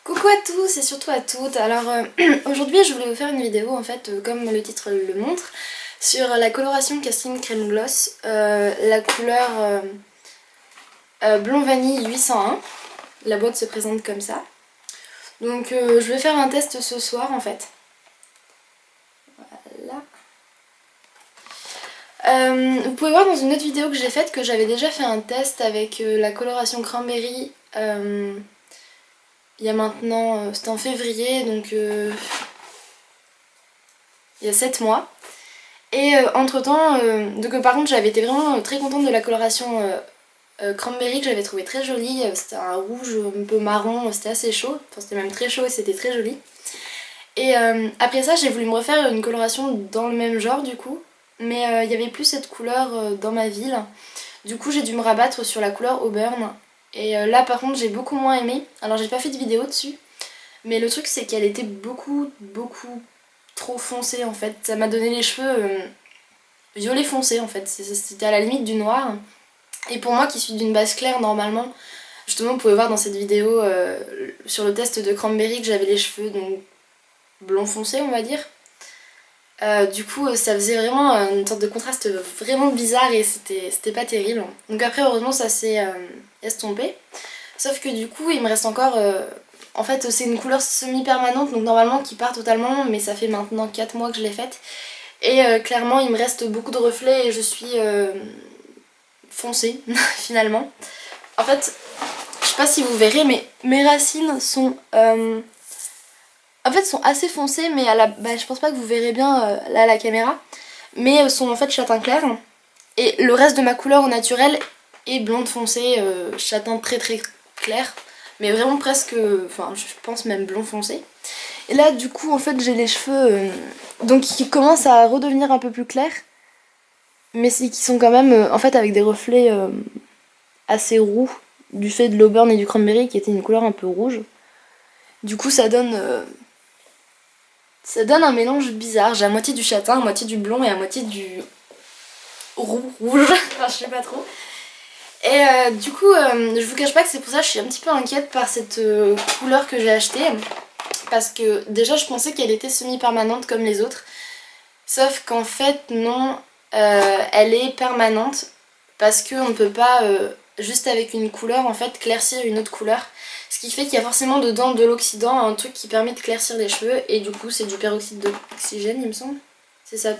Coucou à tous et surtout à toutes. Alors aujourd'hui je voulais vous faire une vidéo en fait comme le titre le montre sur la coloration Casting Crème Gloss, la couleur blond vanille 801. La boîte se présente comme ça. Donc je vais faire un test ce soir en fait. Voilà. Vous pouvez voir dans une autre vidéo que j'ai faite que j'avais déjà fait un test avec la coloration Cranberry. Il y a maintenant, c'était en février, donc il y a 7 mois. Et entre temps, par contre j'avais été vraiment très contente de la coloration Cranberry que j'avais trouvé très jolie. C'était un rouge un peu marron, c'était assez chaud, enfin c'était même très chaud et c'était très joli. Et après ça j'ai voulu me refaire une coloration dans le même genre du coup, mais il n'y avait plus cette couleur dans ma ville. Du coup j'ai dû me rabattre sur la couleur Auburn. Et là par contre j'ai beaucoup moins aimé, alors j'ai pas fait de vidéo dessus. Mais le truc c'est qu'elle était beaucoup trop foncée en fait. Ça m'a donné les cheveux violet foncé en fait. C'était à la limite du noir. Et pour moi qui suis d'une base claire normalement, justement vous pouvez voir dans cette vidéo sur le test de Cranberry que j'avais les cheveux donc blond foncé on va dire. Du coup ça faisait vraiment une sorte de contraste vraiment bizarre et c'était pas terrible. Donc après heureusement ça s'est estompé. Sauf que du coup il me reste encore... En fait c'est une couleur semi-permanente donc normalement qui part totalement mais ça fait maintenant 4 mois que je l'ai faite. Et clairement il me reste beaucoup de reflets et je suis foncée finalement. En fait je sais pas si vous verrez mais mes racines sont... En fait sont assez foncées mais je pense pas que vous verrez bien là à la caméra. Mais sont en fait châtain clair. Et le reste de ma couleur au naturel est blonde foncée, châtain très clair. Mais vraiment presque, enfin je pense même blond foncé. Et là du coup en fait j'ai les cheveux donc qui commencent à redevenir un peu plus clairs. Mais qui sont quand même en fait avec des reflets assez roux du fait de l'auburn et du cranberry qui était une couleur un peu rouge. Du coup ça donne un mélange bizarre. J'ai à moitié du châtain, à moitié du blond et à moitié du rouge. Enfin je sais pas trop. Et du coup je vous cache pas que c'est pour ça que je suis un petit peu inquiète par cette couleur que j'ai achetée. Parce que déjà je pensais qu'elle était semi-permanente comme les autres. Sauf qu'en fait non, elle est permanente. Parce qu'on ne peut pas juste avec une couleur en fait claircir une autre couleur. Ce qui fait qu'il y a forcément dedans de l'oxydant, un truc qui permet de claircir les cheveux. Et du coup c'est du peroxyde d'oxygène il me semble. C'est ça,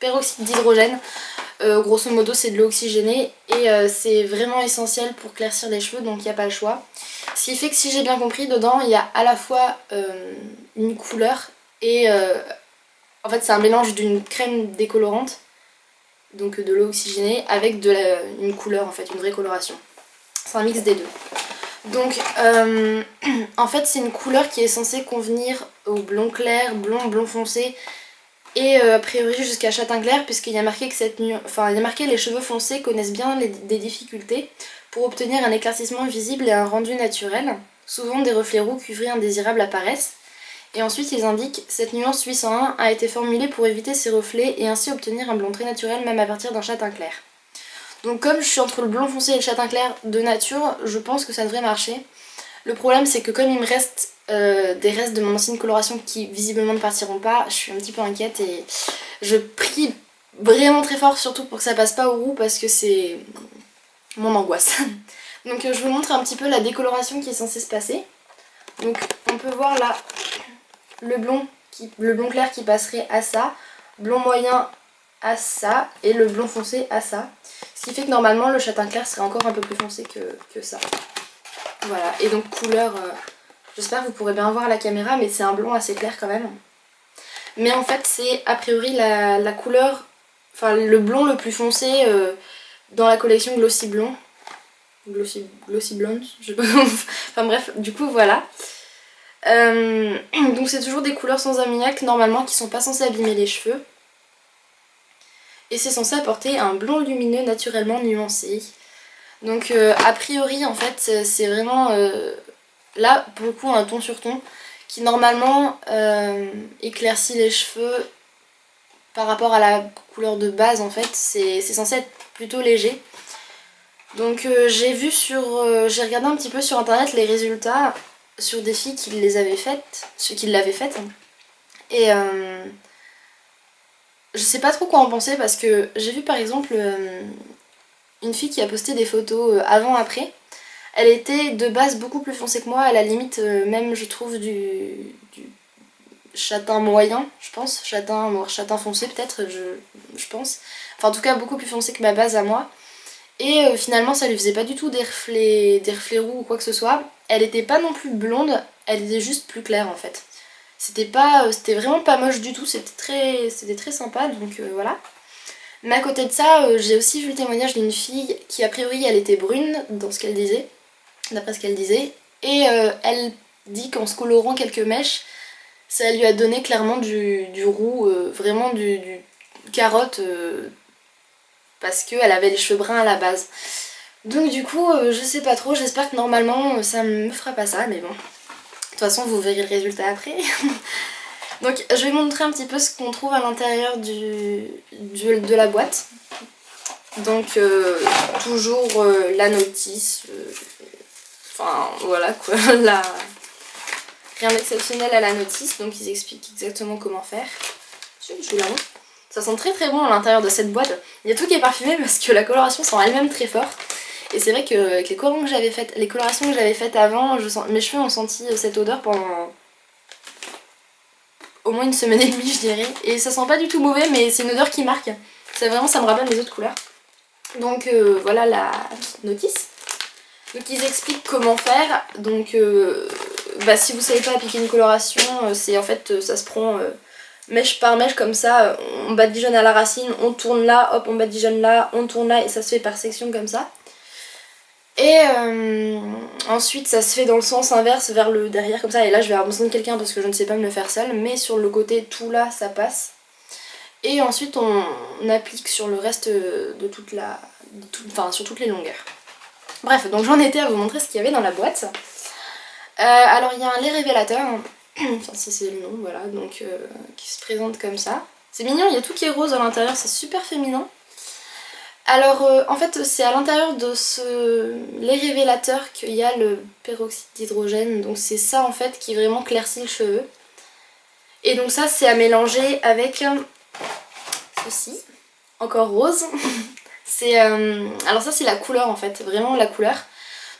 peroxyde d'hydrogène. Grosso modo c'est de l'eau oxygénée et c'est vraiment essentiel pour claircir les cheveux donc il n'y a pas le choix. Ce qui fait que si j'ai bien compris dedans il y a à la fois une couleur et en fait c'est un mélange d'une crème décolorante donc de l'eau oxygénée avec une couleur en fait, une vraie coloration. C'est un mix des deux. Donc en fait c'est une couleur qui est censée convenir au blond clair, blond foncé et a priori jusqu'à châtain clair puisqu'il y a marqué que il y a marqué les cheveux foncés connaissent bien des difficultés pour obtenir un éclaircissement visible et un rendu naturel. Souvent des reflets roux cuivrés indésirables apparaissent. Et ensuite ils indiquent cette nuance 801 a été formulée pour éviter ces reflets et ainsi obtenir un blond très naturel même à partir d'un châtain clair. Donc comme je suis entre le blond foncé et le châtain clair de nature, je pense que ça devrait marcher. Le problème c'est que comme il me reste des restes de mon ancienne coloration qui visiblement ne partiront pas, je suis un petit peu inquiète et je prie vraiment très fort surtout pour que ça passe pas au roux parce que c'est mon angoisse. Donc je vous montre un petit peu la décoloration qui est censée se passer. Donc on peut voir là le blond clair qui passerait à ça, blond moyen à ça et le blond foncé à ça. Ce qui fait que normalement le châtain clair serait encore un peu plus foncé que ça. Voilà, et donc couleur, j'espère que vous pourrez bien voir à la caméra, mais c'est un blond assez clair quand même. Mais en fait c'est a priori la couleur, enfin le blond le plus foncé dans la collection Glossy Blond. Glossy Blonde, je sais pas comment... Enfin bref, du coup voilà. Donc c'est toujours des couleurs sans ammoniac normalement qui sont pas censées abîmer les cheveux. Et c'est censé apporter un blond lumineux naturellement nuancé. Donc a priori en fait c'est vraiment là pour le coup un ton sur ton qui normalement éclaircit les cheveux par rapport à la couleur de base en fait. C'est censé être plutôt léger. Donc j'ai regardé un petit peu sur internet les résultats. sur des filles qui les avaient faites, ceux qui l'avaient faites. Et je sais pas trop quoi en penser parce que j'ai vu par exemple une fille qui a posté des photos avant-après. Elle était de base beaucoup plus foncée que moi, à la limite même je trouve du châtain moyen, je pense, châtain foncé peut-être, je pense. Enfin en tout cas beaucoup plus foncé que ma base à moi. Et finalement ça lui faisait pas du tout des reflets roux ou quoi que ce soit. Elle était pas non plus blonde, elle était juste plus claire en fait. C'était vraiment pas moche du tout, c'était très sympa, donc voilà. Mais à côté de ça, j'ai aussi vu le témoignage d'une fille qui a priori elle était brune dans ce qu'elle disait, d'après ce qu'elle disait. Et elle dit qu'en se colorant quelques mèches, ça lui a donné clairement du roux, vraiment du carotte, parce qu'elle avait les cheveux bruns à la base. Donc du coup, je sais pas trop, j'espère que normalement ça me fera pas ça, mais bon. De toute façon, vous verrez le résultat après. Donc je vais vous montrer un petit peu ce qu'on trouve à l'intérieur de la boîte. Donc toujours la notice, enfin voilà quoi, rien d'exceptionnel à la notice, donc ils expliquent exactement comment faire. Je vous la montre. Ça sent très très bon à l'intérieur de cette boîte. Il y a tout qui est parfumé parce que la coloration sent elle-même très fort. Et c'est vrai qu'avec les colorations que j'avais faites avant, mes cheveux ont senti cette odeur pendant au moins une semaine et demie je dirais. Et ça sent pas du tout mauvais, mais c'est une odeur qui marque. Ça me rappelle les autres couleurs. Donc voilà la notice. Donc ils expliquent comment faire. Donc si vous savez pas appliquer une coloration, c'est en fait ça se prend mèche par mèche comme ça. On badigeonne à la racine, on tourne là, hop on badigeonne là, on tourne là et ça se fait par section comme ça. Et ensuite ça se fait dans le sens inverse vers le derrière comme ça. Et là je vais avoir besoin de quelqu'un parce que je ne sais pas me le faire seule. Mais sur le côté tout là ça passe. Et ensuite on applique sur le reste de sur toutes les longueurs. Bref, donc j'en étais à vous montrer ce qu'il y avait dans la boîte. Alors il y a un lait révélateur, enfin ça c'est le nom, voilà, donc qui se présente comme ça. C'est mignon, il y a tout qui est rose à l'intérieur, c'est super féminin. Alors en fait c'est à l'intérieur de ce lait révélateur qu'il y a le peroxyde d'hydrogène, donc c'est ça en fait qui vraiment claircit le cheveu. Et donc ça c'est à mélanger avec ceci, encore rose. Alors ça c'est la couleur en fait, vraiment la couleur.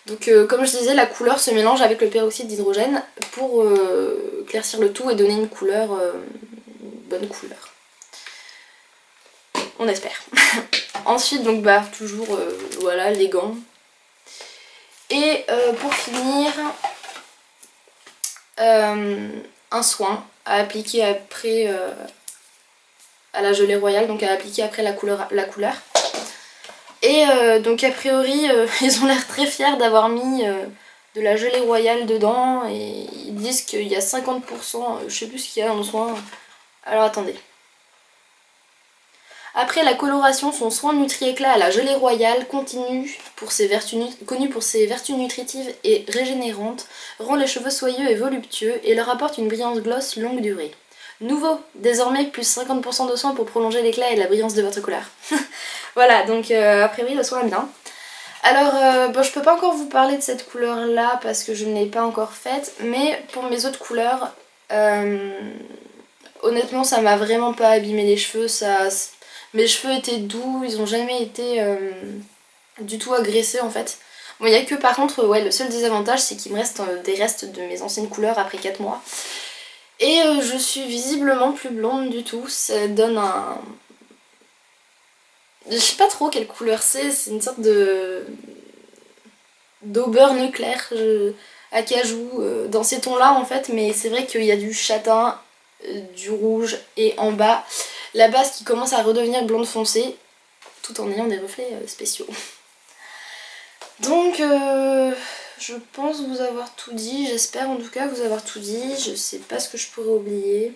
Donc comme je disais, la couleur se mélange avec le peroxyde d'hydrogène pour éclaircir le tout et donner une couleur, une bonne couleur. On espère. Ensuite donc toujours voilà les gants. Et pour finir, un soin à appliquer après à la gelée royale, donc à appliquer après la couleur. Et donc a priori ils ont l'air très fiers d'avoir mis de la gelée royale dedans et ils disent qu'il y a 50%, je sais plus ce qu'il y a dans le soin. Alors attendez. Après la coloration, son soin Nutri-Éclat à la gelée royale connu pour ses vertus nutritives et régénérantes, rend les cheveux soyeux et voluptueux et leur apporte une brillance gloss longue durée. Nouveau, désormais plus 50% de soin pour prolonger l'éclat et la brillance de votre couleur. Voilà, donc a priori le soin est bien. Alors je peux pas encore vous parler de cette couleur là parce que je ne l'ai pas encore faite, mais pour mes autres couleurs, honnêtement ça m'a vraiment pas abîmé les cheveux, mes cheveux étaient doux, ils ont jamais été du tout agressés en fait. Bon il y a que par contre, ouais, le seul désavantage c'est qu'il me reste des restes de mes anciennes couleurs après 4 mois. Et je suis visiblement plus blonde du tout, ça donne un... Je sais pas trop quelle couleur c'est une sorte d'auburn clair, acajou, dans ces tons là en fait, mais c'est vrai qu'il y a du châtain, du rouge et en bas la base qui commence à redevenir blonde foncée tout en ayant des reflets spéciaux. Donc je pense vous avoir tout dit, j'espère en tout cas vous avoir tout dit, je sais pas ce que je pourrais oublier.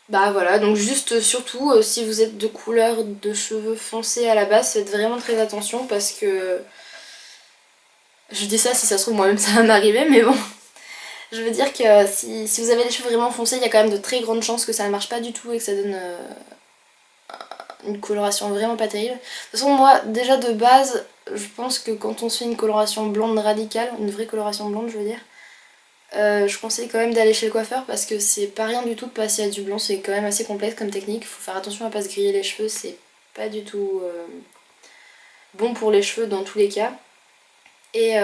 Bah voilà, donc juste surtout si vous êtes de couleur de cheveux foncés à la base, faites vraiment très attention parce que... Je dis ça, si ça se trouve moi-même ça va m'arriver, mais bon. Je veux dire que si vous avez les cheveux vraiment foncés, il y a quand même de très grandes chances que ça ne marche pas du tout et que ça donne une coloration vraiment pas terrible. De toute façon moi déjà de base, je pense que quand on se fait une coloration blonde radicale, une vraie coloration blonde je veux dire, je conseille quand même d'aller chez le coiffeur parce que c'est pas rien du tout de passer à du blond, c'est quand même assez complexe comme technique, faut faire attention à pas se griller les cheveux, c'est pas du tout bon pour les cheveux dans tous les cas. Et,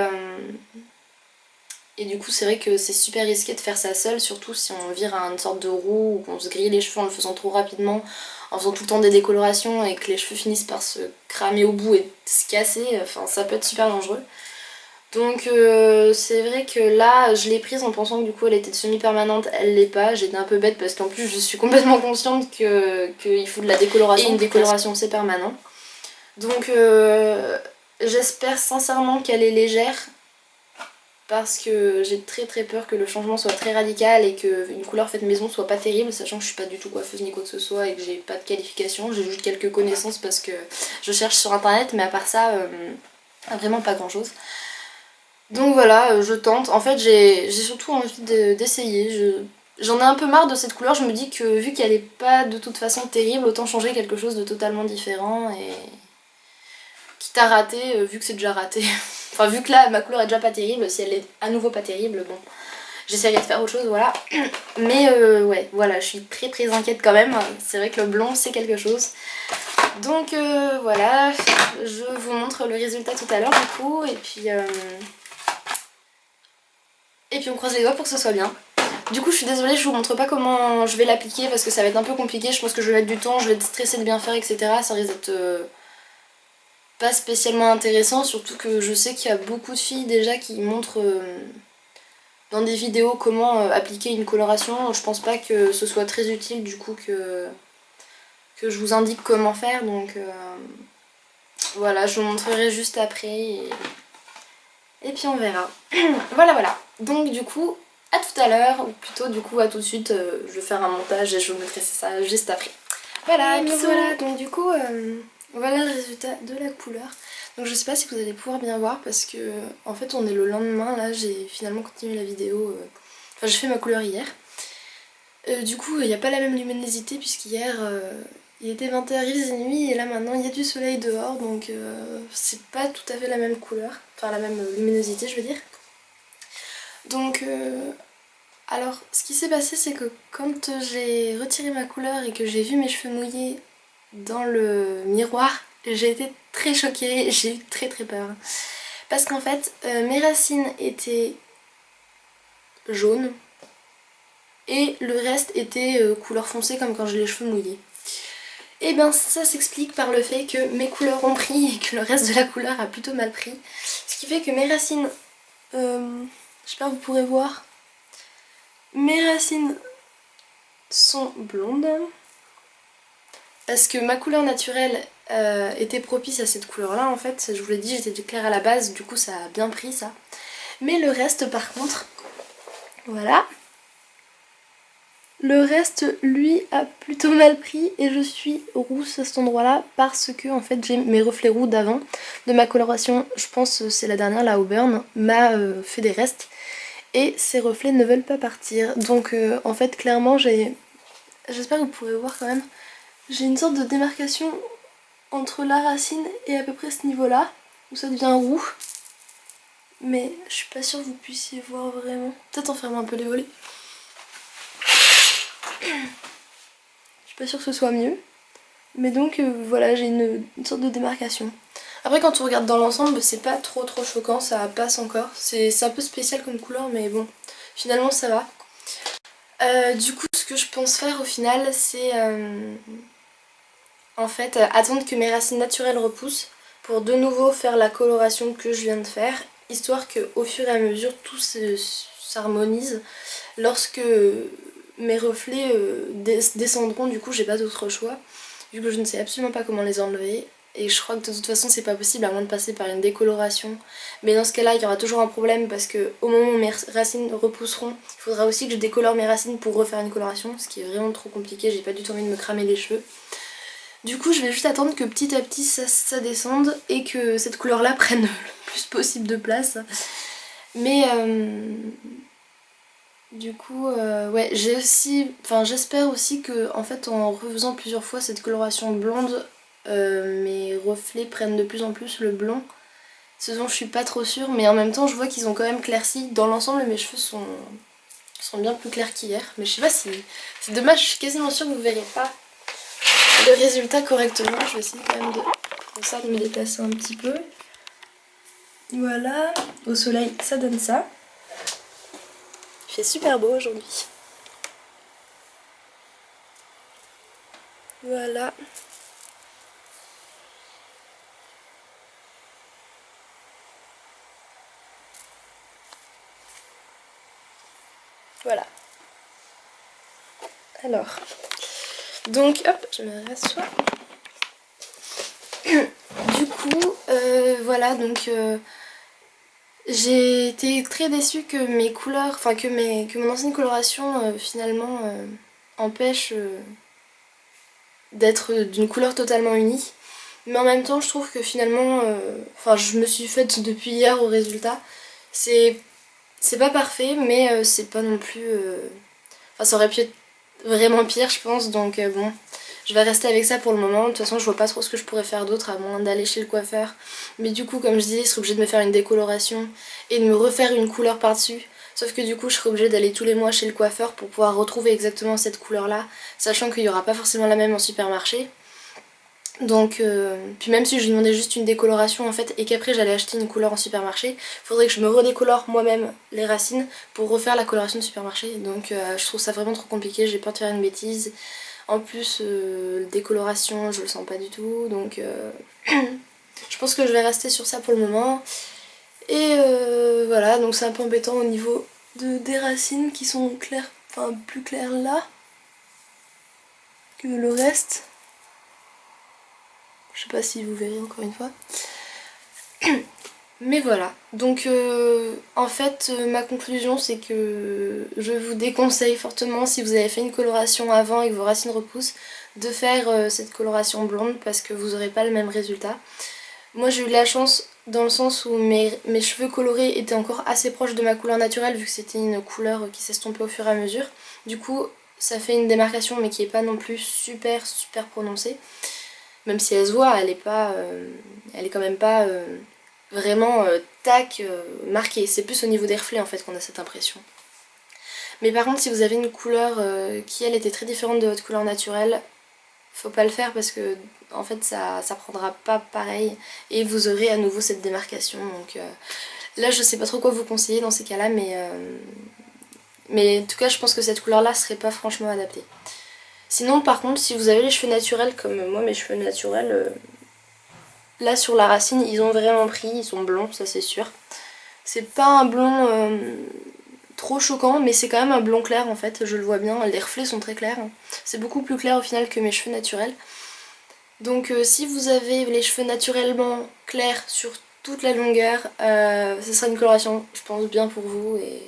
et du coup c'est vrai que c'est super risqué de faire ça seul, surtout si on vire à une sorte de roue ou qu'on se grille les cheveux en le faisant trop rapidement, en faisant tout le temps des décolorations et que les cheveux finissent par se cramer au bout et se casser, enfin ça peut être super dangereux. Donc c'est vrai que là je l'ai prise en pensant que du coup elle était semi-permanente, elle l'est pas, j'étais un peu bête parce qu'en plus je suis complètement consciente qu'il faut de la décoloration, et une décoloration c'est permanent. Donc j'espère sincèrement qu'elle est légère parce que j'ai très peur que le changement soit très radical et qu'une couleur faite maison soit pas terrible, sachant que je suis pas du tout coiffeuse ni quoi que ce soit et que j'ai pas de qualification, j'ai juste quelques connaissances parce que je cherche sur internet, mais à part ça vraiment pas grand chose. Donc voilà, je tente. En fait, j'ai surtout envie d'essayer. J'en ai un peu marre de cette couleur. Je me dis que vu qu'elle est pas de toute façon terrible, autant changer quelque chose de totalement différent. Et quitte à rater, vu que c'est déjà raté. Enfin, vu que là, ma couleur est déjà pas terrible, si elle est à nouveau pas terrible, bon, j'essaierai de faire autre chose, voilà. Mais ouais, voilà, je suis très inquiète quand même. C'est vrai que le blond, c'est quelque chose. Donc voilà, je vous montre le résultat tout à l'heure du coup. Et puis on croise les doigts pour que ce soit bien. Du coup je suis désolée, je vous montre pas comment je vais l'appliquer parce que ça va être un peu compliqué. Je pense que je vais mettre du temps, je vais être stressée de bien faire, etc. Ça risque d'être pas spécialement intéressant, surtout que je sais qu'il y a beaucoup de filles déjà qui montrent dans des vidéos comment appliquer une coloration. Je pense pas que ce soit très utile du coup que je vous indique comment faire. Donc voilà, je vous montrerai juste après. Et puis on verra. Voilà. Donc du coup, à tout à l'heure, ou plutôt du coup à tout de suite, je vais faire un montage et je vous mettrai ça juste après. Voilà, bisous. Voilà, donc du coup, voilà le résultat de la couleur. Donc je sais pas si vous allez pouvoir bien voir parce que en fait on est le lendemain, là j'ai finalement continué la vidéo. Enfin j'ai fait ma couleur hier. Du coup il n'y a pas la même luminosité puisqu'hier il était 21h10 et là maintenant il y a du soleil dehors donc c'est pas tout à fait la même couleur, enfin la même luminosité je veux dire. Donc alors ce qui s'est passé c'est que quand j'ai retiré ma couleur et que j'ai vu mes cheveux mouillés dans le miroir, j'ai été très choquée, j'ai eu très peur. Parce qu'en fait mes racines étaient jaunes et le reste était couleur foncée comme quand j'ai les cheveux mouillés. Et bien ça s'explique par le fait que mes couleurs ont pris et que le reste de la couleur a plutôt mal pris. Ce qui fait que mes racines, j'espère que vous pourrez voir, mes racines sont blondes. Parce que ma couleur naturelle était propice à cette couleur là en fait. Je vous l'ai dit, j'étais du clair à la base, du coup ça a bien pris ça. Mais le reste par contre, voilà. Le reste, lui, a plutôt mal pris et je suis rousse à cet endroit-là parce que en fait j'ai mes reflets roux d'avant de ma coloration, je pense c'est la dernière, la Auburn, m'a fait des restes et ces reflets ne veulent pas partir. Donc en fait clairement j'espère que vous pourrez voir quand même, j'ai une sorte de démarcation entre la racine et à peu près ce niveau-là où ça devient roux. Mais je suis pas sûre que vous puissiez voir vraiment. Peut-être en fermant un peu les volets. Je suis pas sûre que ce soit mieux. Mais donc voilà, j'ai une sorte de démarcation. Après quand on regarde dans l'ensemble, c'est pas trop choquant, ça passe encore. C'est un peu spécial comme couleur mais bon, finalement ça va. Du coup ce que je pense faire au final c'est en fait attendre que mes racines naturelles repoussent pour de nouveau faire la coloration que je viens de faire, histoire qu'au fur et à mesure tout s'harmonise. Lorsque mes reflets descendront, du coup j'ai pas d'autre choix, vu que je ne sais absolument pas comment les enlever. Et je crois que de toute façon c'est pas possible à moins de passer par une décoloration. Mais dans ce cas là il y aura toujours un problème parce que au moment où mes racines repousseront, il faudra aussi que je décolore mes racines pour refaire une coloration, ce qui est vraiment trop compliqué, j'ai pas du tout envie de me cramer les cheveux. Du coup je vais juste attendre que petit à petit ça descende et que cette couleur là prenne le plus possible de place. Mais du coup ouais, j'espère aussi que en fait en refaisant plusieurs fois cette coloration blonde, mes reflets prennent de plus en plus le blond. ce dont je suis pas trop sûre, mais en même temps je vois qu'ils ont quand même clairci. Dans l'ensemble mes cheveux sont bien plus clairs qu'hier, mais je sais pas si... C'est dommage, je suis quasiment sûre que vous verrez pas le résultat correctement. Je vais essayer quand même de me déplacer un petit peu. Voilà, au soleil ça donne ça. Il fait super beau aujourd'hui. Voilà. Voilà. Alors, donc hop, je me rassois. Du coup, voilà, donc j'ai été très déçue que mes couleurs, enfin que mon ancienne coloration finalement empêche d'être d'une couleur totalement unie. Mais en même temps, je trouve que finalement, enfin je me suis faite depuis hier au résultat. C'est pas parfait, mais c'est pas non plus... Enfin ça aurait pu être vraiment pire je pense, donc bon, je vais rester avec ça pour le moment. De toute façon je vois pas trop ce que je pourrais faire d'autre à moins d'aller chez le coiffeur. Mais du coup comme je disais, je serais obligée de me faire une décoloration et de me refaire une couleur par dessus. Sauf que du coup je serais obligée d'aller tous les mois chez le coiffeur pour pouvoir retrouver exactement cette couleur là, sachant qu'il n'y aura pas forcément la même en supermarché. Donc, puis même si je lui demandais juste une décoloration en fait et qu'après j'allais acheter une couleur en supermarché, faudrait que je me redécolore moi-même les racines pour refaire la coloration de supermarché. Donc je trouve ça vraiment trop compliqué, j'ai peur de faire une bêtise. En plus, décoloration, je le sens pas du tout, donc je pense que je vais rester sur ça pour le moment. Et voilà, donc c'est un peu embêtant au niveau des racines qui sont claires, enfin plus claires là que le reste. Je sais pas si vous verrez encore une fois. Mais voilà, donc en fait ma conclusion c'est que je vous déconseille fortement, si vous avez fait une coloration avant et que vos racines repoussent, de faire cette coloration blonde parce que vous n'aurez pas le même résultat. Moi j'ai eu de la chance dans le sens où mes cheveux colorés étaient encore assez proches de ma couleur naturelle vu que c'était une couleur qui s'estompait au fur et à mesure. Du coup ça fait une démarcation mais qui est pas non plus super prononcée. Même si elle se voit, elle est quand même pas vraiment marquée. C'est plus au niveau des reflets en fait qu'on a cette impression. Mais par contre si vous avez une couleur qui elle était très différente de votre couleur naturelle, faut pas le faire parce que en fait ça prendra pas pareil et vous aurez à nouveau cette démarcation. Donc là je sais pas trop quoi vous conseiller dans ces cas là, mais en tout cas je pense que cette couleur là serait pas franchement adaptée. Sinon par contre si vous avez les cheveux naturels comme moi, mes cheveux naturels, là sur la racine ils ont vraiment pris, ils sont blonds, ça c'est sûr. C'est pas un blond trop choquant mais c'est quand même un blond clair en fait, je le vois bien, les reflets sont très clairs. C'est beaucoup plus clair au final que mes cheveux naturels. Donc si vous avez les cheveux naturellement clairs sur toute la longueur, ce sera une coloration je pense bien pour vous et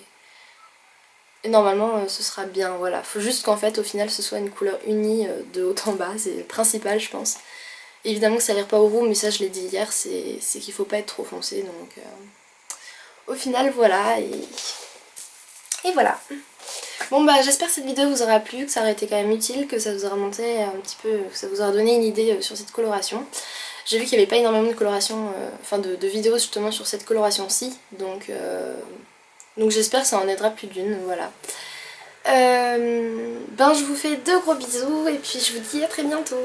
normalement ce sera bien, voilà. Faut juste qu'en fait au final ce soit une couleur unie de haut en bas, c'est le principal je pense. Évidemment que ça n'ire pas au roux, mais ça je l'ai dit hier, c'est qu'il faut pas être trop foncé, donc au final voilà, et voilà. Bon bah j'espère que cette vidéo vous aura plu, que ça aurait été quand même utile, que ça vous aura montré un petit peu, que ça vous aura donné une idée sur cette coloration. J'ai vu qu'il n'y avait pas énormément de coloration, enfin de vidéos justement sur cette coloration-ci, donc j'espère que ça en aidera plus d'une, voilà. Ben je vous fais de gros bisous et puis je vous dis à très bientôt.